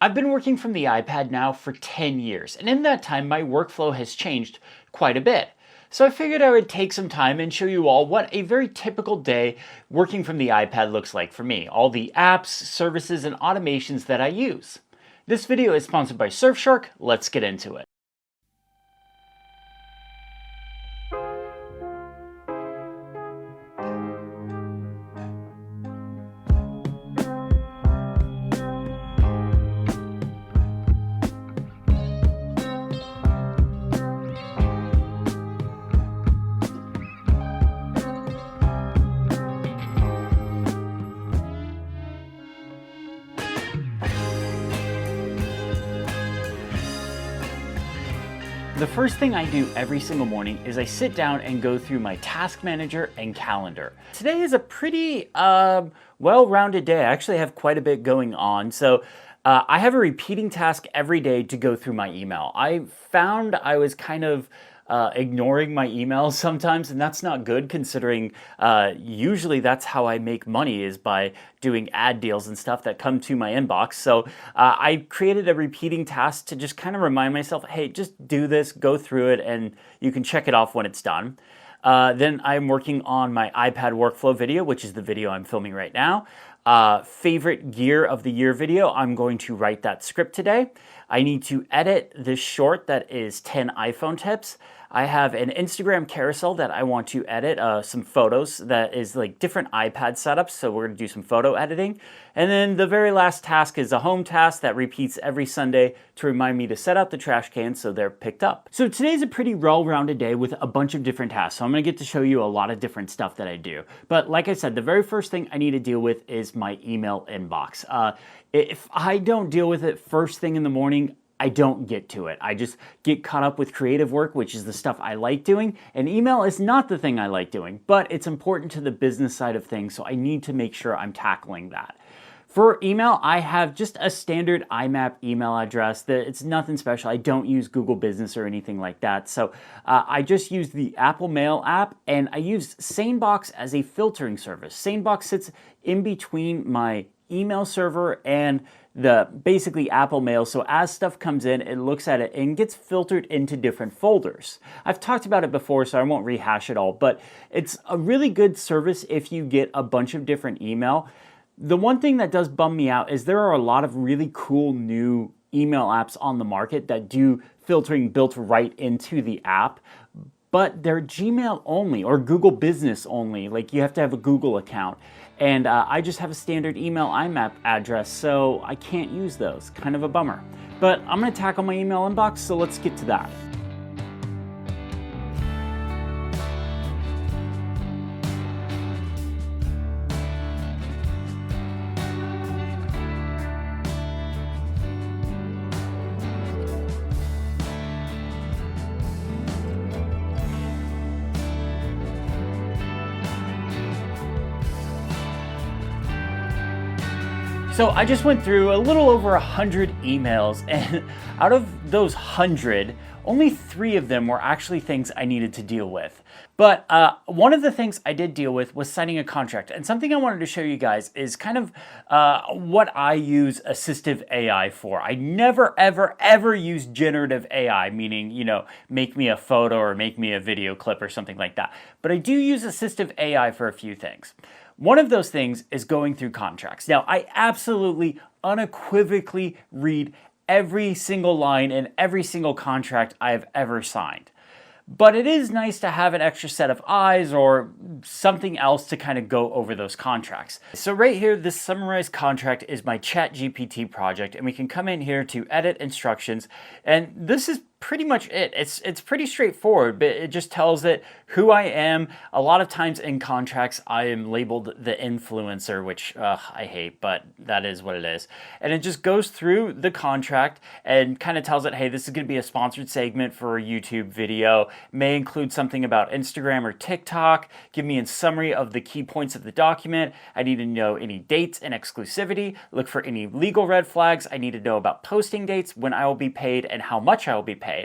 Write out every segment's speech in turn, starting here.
I've been working from the iPad now for 10 years, and in that time my workflow has changed quite a bit. So I figured I would take some time and show you all what a very typical day working from the iPad looks like for me, all the apps, services, and automations that I use. This video is sponsored by Surshark. Let's get into it. The first thing I do every single morning is I sit down and go through my task manager and calendar. Today is a pretty well-rounded day. I actually have quite a bit going on. So I have a repeating task every day to go through my email. I found I was kind of ignoring my emails sometimes, and that's not good considering usually that's how I make money, is by doing ad deals and stuff that come to my inbox. So I created a repeating task to just kind of remind myself, hey, just do this, go through it, and you can check it off when it's done. Then I'm working on my iPad workflow video, which is the video I'm filming right now. Favorite gear of the year video, I'm going to write that script today. I need to edit this short that is 10 iPhone tips. I have an Instagram carousel that I want to edit, some photos that is like different iPad setups, so we're going to do some photo editing. And then the very last task is a home task that repeats every Sunday to remind me to set out the trash cans so they're picked up. So today's a pretty well-rounded day with a bunch of different tasks, so I'm going to get to show you a lot of different stuff that I do. But like I said, the very first thing I need to deal with is my email inbox. If I don't deal with it first thing in the morning, I don't get to it. I just get caught up with creative work, which is the stuff I like doing, and email is not the thing I like doing, but it's important to the business side of things, so I need to make sure I'm tackling that. For email, I have just a standard IMAP email address. It's nothing special. I don't use Google Business or anything like that. So I just use the Apple Mail app, and I use SaneBox as a filtering service. SaneBox sits in between my email server and the basically Apple Mail. So as stuff comes in, it looks at it and gets filtered into different folders. I've talked about it before, so I won't rehash it all, but it's a really good service if you get a bunch of different email. The one thing that does bum me out is there are a lot of really cool new email apps on the market that do filtering built right into the app, but they're Gmail only or Google Business only. Like, you have to have a Google account. And I just have a standard email IMAP address, so I can't use those. Kind of a bummer. But I'm going to tackle my email inbox, so let's get to that. So I just went through a little over 100 emails, and out of those 100, only 3 of them were actually things I needed to deal with. But one of the things I did deal with was signing a contract. And something I wanted to show you guys is kind of what I use Assistive AI for. I never, ever, ever use generative AI, meaning, you know, make me a photo or make me a video clip or something like that. But I do use Assistive AI for a few things. One of those things is going through contracts. Now, I absolutely, unequivocally read every single line in every single contract I have ever signed. But it is nice to have an extra set of eyes or something else to kind of go over those contracts. So right here, this summarized contract is my ChatGPT project, and we can come in here to edit instructions, and this is pretty much it. It's pretty straightforward, but it just tells it who I am. A lot of times in contracts, I am labeled the influencer, which I hate, but that is what it is. And it just goes through the contract and kind of tells it, hey, this is going to be a sponsored segment for a YouTube video. May include something about Instagram or TikTok. Give me a summary of the key points of the document. I need to know any dates and exclusivity. Look for any legal red flags. I need to know about posting dates, when I will be paid, and how much I will be paid.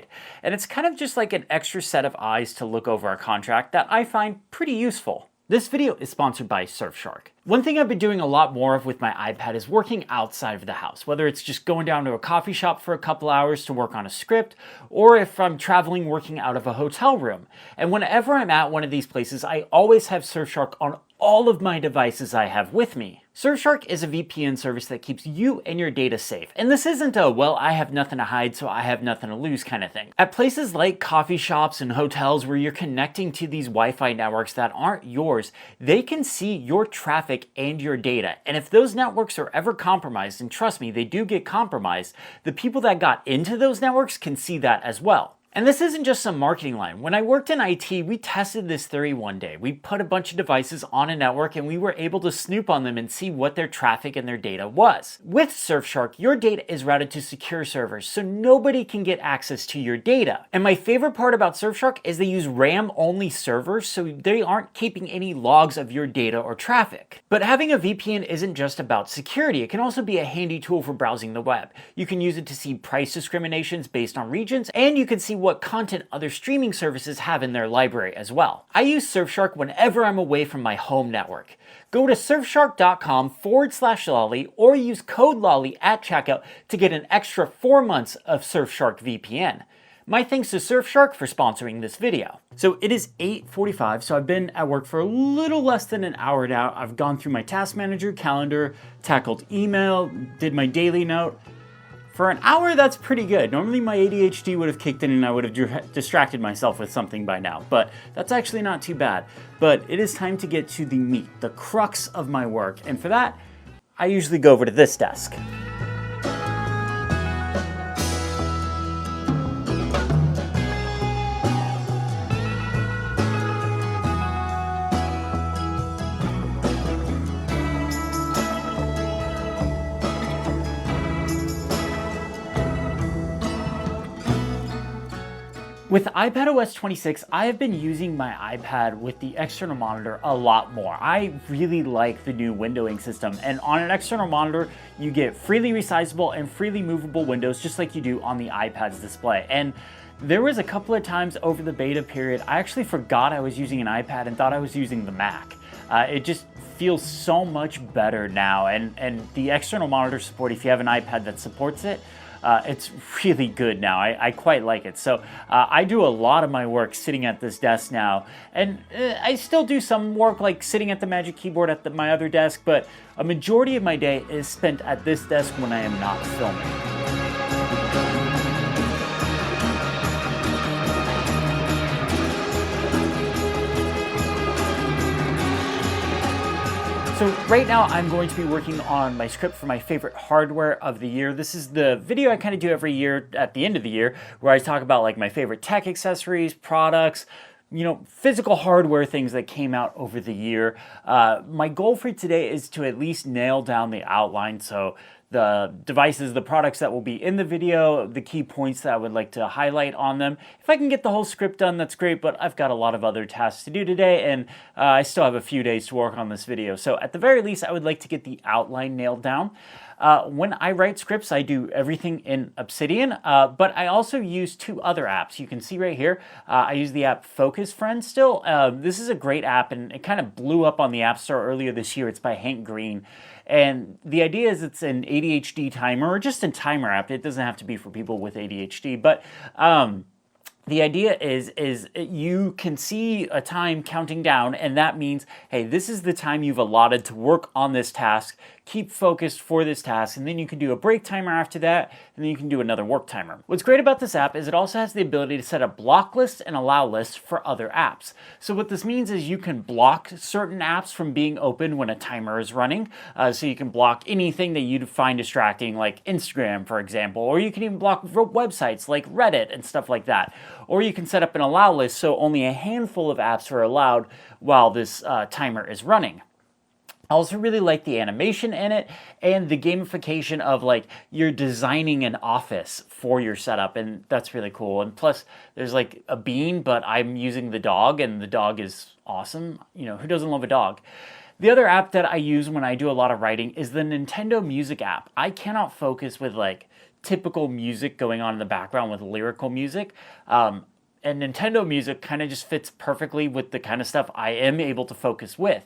And it's kind of just like an extra set of eyes to look over a contract that I find pretty useful. This video is sponsored by Surshark. One thing I've been doing a lot more of with my iPad is working outside of the house, whether it's just going down to a coffee shop for a couple hours to work on a script, or if I'm traveling working out of a hotel room. And whenever I'm at one of these places, I always have Surshark on all of my devices I have with me. Surshark is a VPN service that keeps you and your data safe. And this isn't a, well, I have nothing to hide, so I have nothing to lose kind of thing. At places like coffee shops and hotels where you're connecting to these Wi-Fi networks that aren't yours, they can see your traffic and your data. And if those networks are ever compromised, and trust me, they do get compromised, the people that got into those networks can see that as well. And this isn't just some marketing line. When I worked in IT, we tested this theory one day. We put a bunch of devices on a network and we were able to snoop on them and see what their traffic and their data was. With Surshark, your data is routed to secure servers, so nobody can get access to your data. And my favorite part about Surshark is they use RAM-only servers, so they aren't keeping any logs of your data or traffic. But having a VPN isn't just about security. It can also be a handy tool for browsing the web. You can use it to see price discriminations based on regions, and you can see what content other streaming services have in their library as well. I use Surshark whenever I'm away from my home network. Go to surfshark.com/lolly or use code lolly at checkout to get an extra 4 months of Surshark VPN. My thanks to Surshark for sponsoring this video. So it is 8:45, so I've been at work for a little less than an hour now. I've gone through my task manager, calendar, tackled email, did my daily note. For an hour, that's pretty good. Normally my ADHD would have kicked in and I would have distracted myself with something by now, but that's actually not too bad. But it is time to get to the meat, the crux of my work, and for that, I usually go over to this desk. With iPadOS 26, I have been using my iPad with the external monitor a lot more. I really like the new windowing system, and on an external monitor, you get freely resizable and freely movable windows just like you do on the iPad's display. And there was a couple of times over the beta period, I actually forgot I was using an iPad and thought I was using the Mac. It just feels so much better now, and the external monitor support, if you have an iPad that supports it, it's really good now. I quite like it. So I do a lot of my work sitting at this desk now, and I still do some work like sitting at the Magic Keyboard at my other desk, but a majority of my day is spent at this desk when I am not filming. So right now I'm going to be working on my script for my favorite hardware of the year. This is the video I kind of do every year at the end of the year where I talk about like my favorite tech accessories, products, you know, physical hardware things that came out over the year. My goal for today is to at least nail down the outline. So the devices, the products that will be in the video, the key points that I would like to highlight on them. If I can get the whole script done, that's great, but I've got a lot of other tasks to do today, and I still have a few days to work on this video. So at the very least, I would like to get the outline nailed down. When I write scripts, I do everything in Obsidian, but I also use two other apps. You can see right here, I use the app Focus Friend still. This is a great app, and it kind of blew up on the App Store earlier this year. It's by Hank Green. And the idea is it's an ADHD timer, or just a timer app. It doesn't have to be for people with ADHD, but the idea is you can see a time counting down, and that means, hey, this is the time you've allotted to work on this task. Keep focused for this task, and then you can do a break timer after that, and then you can do another work timer. What's great about this app is it also has the ability to set up block lists and allow lists for other apps. So what this means is you can block certain apps from being open when a timer is running. So you can block anything that you'd find distracting, like Instagram, for example, or you can even block websites like Reddit and stuff like that. Or you can set up an allow list so only a handful of apps are allowed while this timer is running. I also really like the animation in it and the gamification of like you're designing an office for your setup, and that's really cool. And plus there's like a bean, but I'm using the dog, and the dog is awesome. You know, who doesn't love a dog? The other app that I use when I do a lot of writing is the Nintendo Music app. I cannot focus with like typical music going on in the background with lyrical music. and Nintendo Music kind of just fits perfectly with the kind of stuff I am able to focus with.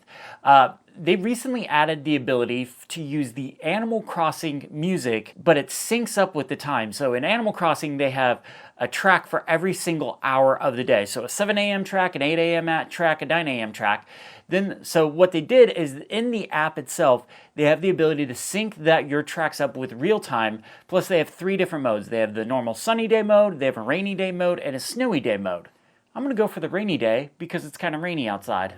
They recently added the ability to use the Animal Crossing music, but it syncs up with the time. So in Animal Crossing, they have a track for every single hour of the day. So a 7 a.m. track, an 8 a.m. track, a 9 a.m. track. So what they did is in the app itself, they have the ability to sync your tracks up with real time. Plus they have 3 different modes. They have the normal sunny day mode, they have a rainy day mode, and a snowy day mode. I'm gonna go for the rainy day because it's kind of rainy outside.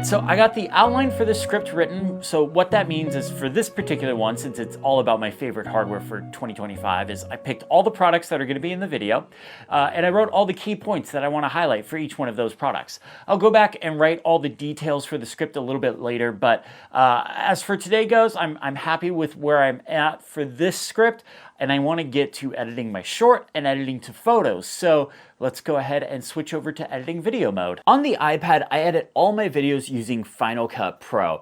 So I got the outline for the script written. So what that means is for this particular one, since it's all about my favorite hardware for 2025, is I picked all the products that are going to be in the video, and I wrote all the key points that I want to highlight for each one of those products. I'll go back and write all the details for the script a little bit later, but as for today goes, I'm happy with where I'm at for this script, and I want to get to editing my short and editing to photos. So let's go ahead and switch over to editing video mode. On the iPad, I edit all my videos using Final Cut Pro.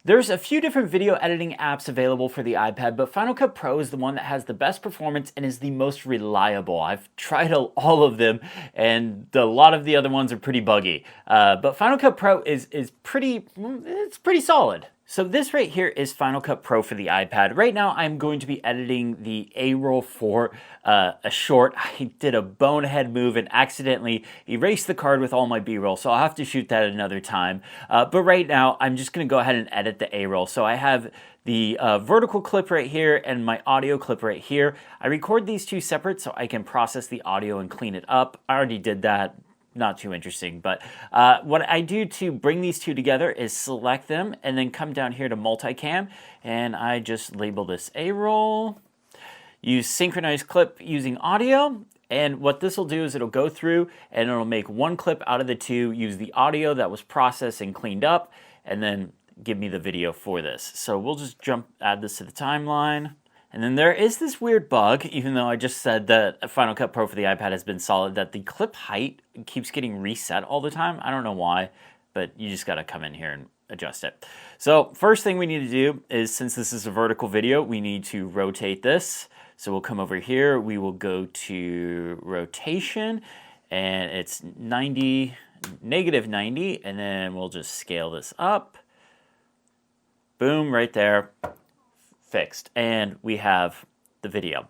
There's a few different video editing apps available for the iPad, but Final Cut Pro is the one that has the best performance and is the most reliable. I've tried all of them, and a lot of the other ones are pretty buggy. But Final Cut Pro is pretty solid. So this right here is Final Cut Pro for the iPad. Right now I'm going to be editing the A-roll for a short. I did a bonehead move and accidentally erased the card with all my B-roll, so I'll have to shoot that another time. But right now I'm just going to go ahead and edit the A-roll. So I have the vertical clip right here and my audio clip right here. I record these two separate so I can process the audio and clean it up. I already did that. Not too interesting, but what I do to bring these two together is select them and then come down here to multicam, and I just label this A-roll, use synchronize clip using audio, and what this will do is it'll go through and it'll make one clip out of the two, use the audio that was processed and cleaned up, and then give me the video for this. So we'll just add this to the timeline. And then there is this weird bug, even though I just said that Final Cut Pro for the iPad has been solid, that the clip height keeps getting reset all the time. I don't know why, but you just got to come in here and adjust it. So first thing we need to do is, since this is a vertical video, we need to rotate this. So we'll come over here, we will go to rotation, and it's negative 90, and then we'll just scale this up. Boom, right there. Fixed, and we have the video.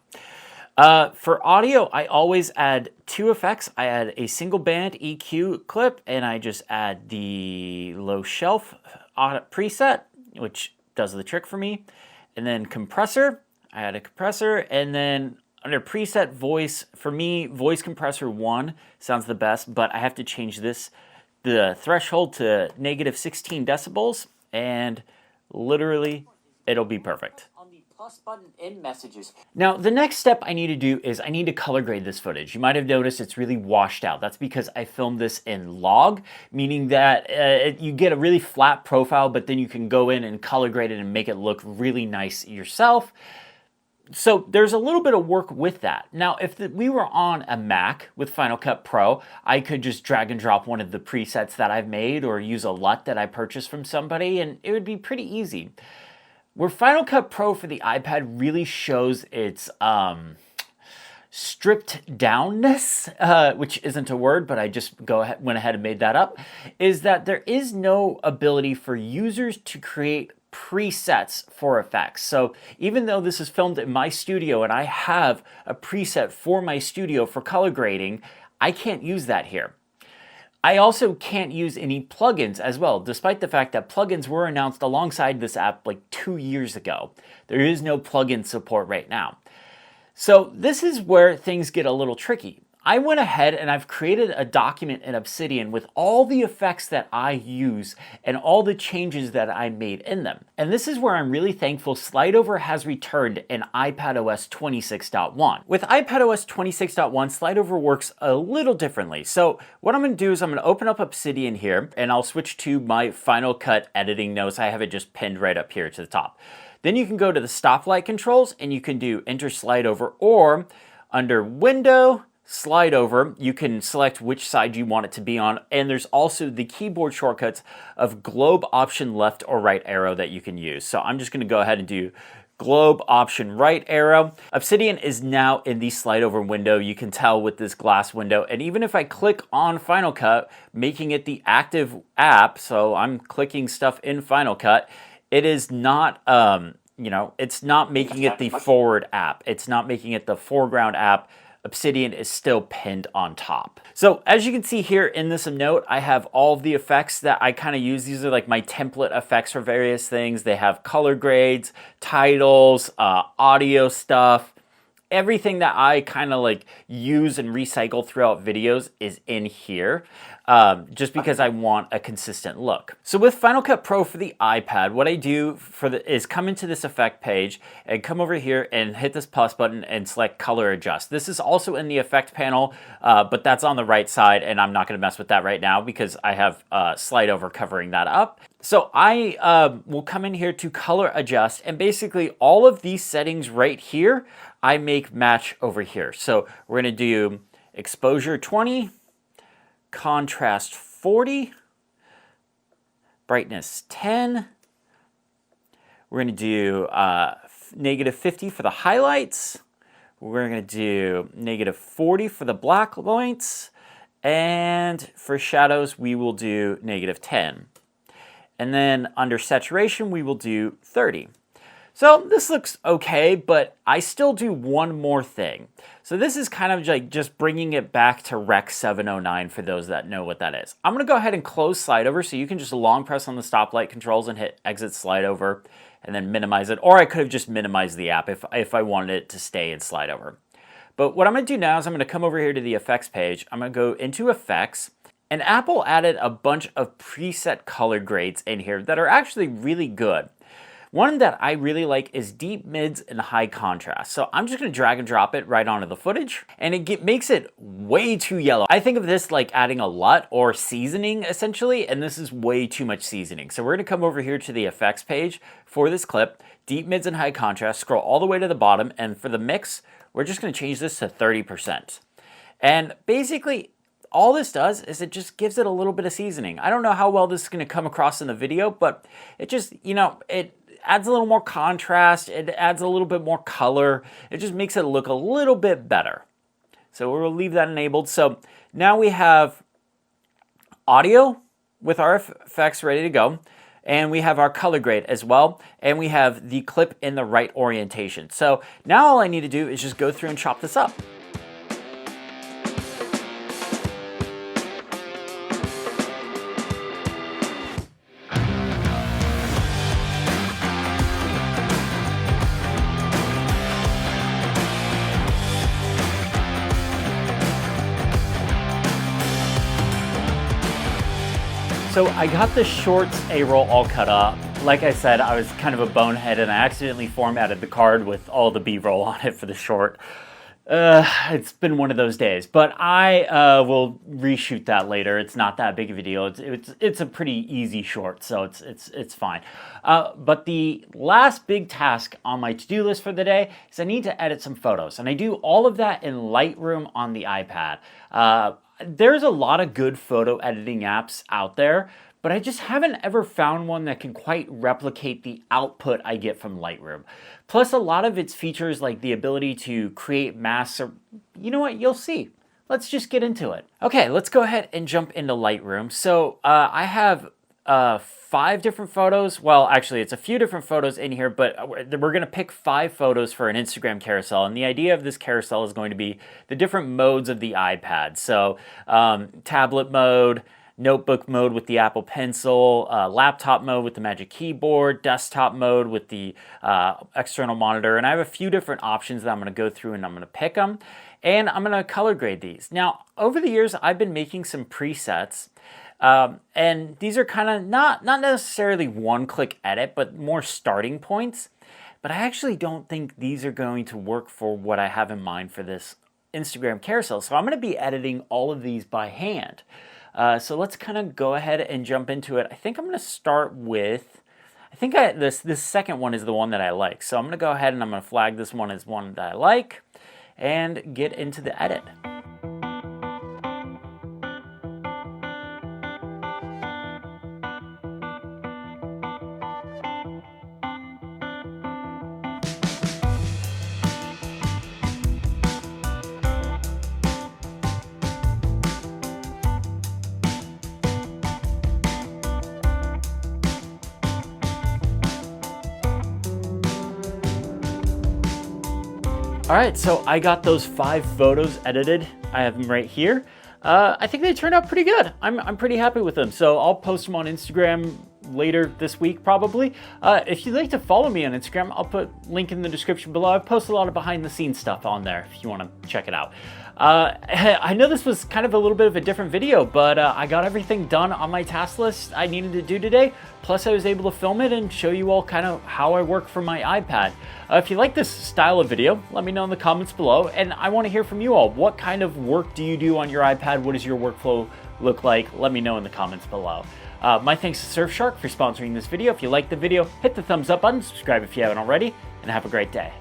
For audio, I always add 2 effects. I add a single band EQ clip, and I just add the low shelf preset, which does the trick for me. And then compressor, I add a compressor, and then under preset voice, for me, voice compressor 1 sounds the best, but I have to change the threshold to negative 16 decibels, and literally it'll be perfect. On the plus button in messages. Now, the next step I need to do is I need to color grade this footage. You might have noticed it's really washed out. That's because I filmed this in log, meaning that you get a really flat profile, but then you can go in and color grade it and make it look really nice yourself. So there's a little bit of work with that. Now, if we were on a Mac with Final Cut Pro, I could just drag and drop one of the presets that I've made or use a LUT that I purchased from somebody, and it would be pretty easy. Where Final Cut Pro for the iPad really shows its stripped downness, which isn't a word, but I just went ahead and made that up, is that there is no ability for users to create presets for effects. So even though this is filmed in my studio and I have a preset for my studio for color grading, I can't use that here. I also can't use any plugins as well, despite the fact that plugins were announced alongside this app like 2 years ago. There is no plugin support right now. So this is where things get a little tricky. I went ahead and I've created a document in Obsidian with all the effects that I use and all the changes that I made in them. And this is where I'm really thankful SlideOver has returned in iPadOS 26.1. With iPadOS 26.1, SlideOver works a little differently. So what I'm going to do is I'm going to open up Obsidian here and I'll switch to my Final Cut editing notes. I have it just pinned right up here to the top. Then you can go to the stoplight controls and you can do Enter SlideOver, or under Window, Slide Over, you can select which side you want it to be on, and there's also the keyboard shortcuts of globe option left or right arrow that you can use. So I'm just going to go ahead and do globe option right arrow. Obsidian is now in the Slide Over window. You can tell with this glass window, and even if I click on Final Cut, making it the active app, so I'm clicking stuff in Final Cut, it is not it's not making it the forward app. It's not making it the foreground app. Obsidian is still pinned on top. So as you can see here in this note, I have all of the effects that I kind of use. These are like my template effects for various things. They have color grades, titles, audio stuff. Everything that I kind of like use and recycle throughout videos is in here, just because I want a consistent look. So with Final Cut Pro for the iPad, what I do is come into this effect page and come over here and hit this plus button and select color adjust. This is also in the effect panel, but that's on the right side, and I'm not going to mess with that right now because I have SlideOver covering that up. So I will come in here to color adjust, and basically all of these settings right here I make match over here. So we're going to do exposure 20, contrast 40, brightness 10. We're going to do -50 for the highlights. We're going to do -40 for the black points. And for shadows, we will do -10. And then under saturation, we will do 30. So this looks okay, but I still do one more thing. So this is kind of like just bringing it back to Rec 709 for those that know what that is. I'm going to go ahead and close SlideOver, so you can just long press on the stoplight controls and hit exit SlideOver and then minimize it. Or I could have just minimized the app if I wanted it to stay in SlideOver. But what I'm going to do now is I'm going to come over here to the effects page. I'm going to go into effects. And Apple added a bunch of preset color grades in here that are actually really good. One that I really like is deep, mids, and high contrast. So I'm just going to drag and drop it right onto the footage, and it makes it way too yellow. I think of this like adding a LUT or seasoning essentially, and this is way too much seasoning. So we're going to come over here to the effects page for this clip, deep, mids, and high contrast, scroll all the way to the bottom, and for the mix, we're just going to change this to 30%. And basically, all this does is it just gives it a little bit of seasoning. I don't know how well this is going to come across in the video, but it just, it adds a little more contrast. It adds a little bit more color. It just makes it look a little bit better. So we'll leave that enabled. So now we have audio with our effects ready to go. And we have our color grade as well. And we have the clip in the right orientation. So now all I need to do is just go through and chop this up. So I got the shorts A-roll all cut up. Like I said, I was kind of a bonehead and I accidentally formatted the card with all the B-roll on it for the short. It's been one of those days, but I will reshoot that later. It's not that big of a deal. It's a pretty easy short, so it's fine. But the last big task on my to-do list for the day is I need to edit some photos, and I do all of that in Lightroom on the iPad. There's a lot of good photo editing apps out there, but I just haven't ever found one that can quite replicate the output I get from Lightroom. Plus, a lot of its features like the ability to create masks, or you know what, you'll see. Let's just get into it. Okay, let's go ahead and jump into Lightroom. So I have 5 different photos. Well, actually, it's a few different photos in here, but we're going to pick 5 photos for an Instagram carousel. And the idea of this carousel is going to be the different modes of the iPad. So tablet mode, notebook mode with the Apple Pencil, laptop mode with the Magic Keyboard, desktop mode with the external monitor. And I have a few different options that I'm going to go through and I'm going to pick them. and I'm gonna color grade these. Now, over the years, I've been making some presets, and these are kind of not necessarily one-click edit, but more starting points. But I actually don't think these are going to work for what I have in mind for this Instagram carousel. So I'm gonna be editing all of these by hand. So let's kind of go ahead and jump into it. I think I'm gonna start with, this second one is the one that I like. So I'm gonna go ahead and I'm gonna flag this one as one that I like and get into the edit. All right, so I got those 5 photos edited. I have them right here. I think they turned out pretty good. I'm pretty happy with them. So I'll post them on Instagram later this week, probably. If you'd like to follow me on Instagram, I'll put link in the description below. I post a lot of behind the scenes stuff on there if you want to check it out. I know this was kind of a little bit of a different video, but I got everything done on my task list I needed to do today. Plus I was able to film it and show you all kind of how I work from my iPad. If you like this style of video, let me know in the comments below. And I want to hear from you all. What kind of work do you do on your iPad? What does your workflow look like? Let me know in the comments below. My thanks to Surshark for sponsoring this video. If you liked the video, hit the thumbs up button, subscribe if you haven't already, and have a great day.